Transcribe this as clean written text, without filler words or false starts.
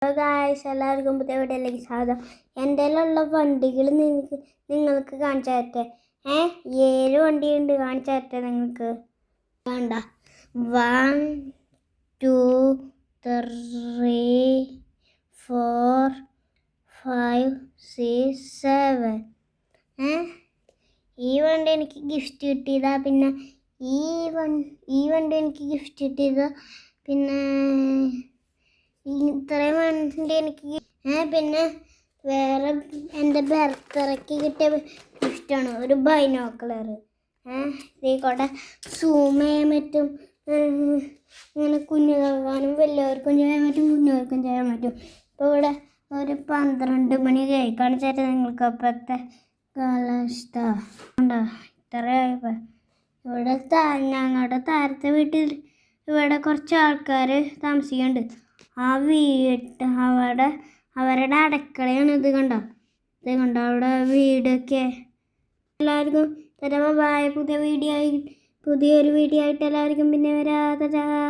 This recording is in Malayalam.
ഹലോ ഗായ്സ്, എല്ലാവർക്കും പുതിയ വീഡിയോയിലേക്ക് സ്വാഗതം. എൻ്റെ ഉള്ള വണ്ടികൾ നിങ്ങൾക്ക് കാണിച്ചു തരട്ടെ. 7 വണ്ടിയുണ്ട്, കാണിച്ചു തരട്ടെ നിങ്ങൾക്ക്. വേണ്ട 1 2 3 4 5 6 7. ഈ വണ്ടി എനിക്ക് ഗിഫ്റ്റ് കിട്ടിയതാ. പിന്നെ ഈ വണ്ടി എനിക്ക് ഗിഫ്റ്റ് കിട്ടിയതാ. പിന്നെ ഇത്രയും വണ്ടി എനിക്ക് പിന്നെ വേറെ എൻ്റെ ബർത്ത്ഡേക്ക് കിട്ടിയ ഗിഫ്റ്റാണ് ഒരു ബൈനോക്കുലർ. ഇതേക്കൂടെ സൂം ചെയ്യാൻ പറ്റും. ഇങ്ങനെ കുഞ്ഞുകാനും വലിയവർക്കും ചെയ്യാൻ പറ്റും, കുഞ്ഞുവർക്കും ചെയ്യാൻ പറ്റും. ഇപ്പോൾ ഇവിടെ ഒരു 12 മണി കാണിച്ചാൽ നിങ്ങൾക്ക് അപ്പോഴത്തെ കാലാവസ്ഥ ഉണ്ടോ? ഇത്രയായപ്പോൾ ഇവിടെ ഞങ്ങളുടെ താഴത്തെ വീട്ടിൽ ഇവിടെ കുറച്ച് ആൾക്കാർ താമസിക്കുന്നുണ്ട്. അവരുടെ അടുക്കളയാണ് ഇത് കണ്ടോ. അവിടെ വീടൊക്കെ. എല്ലാവർക്കും തരാം. ബായ്. പുതിയൊരു വീഡിയോ ആയിട്ട് എല്ലാവർക്കും പിന്നെ വരാതെ.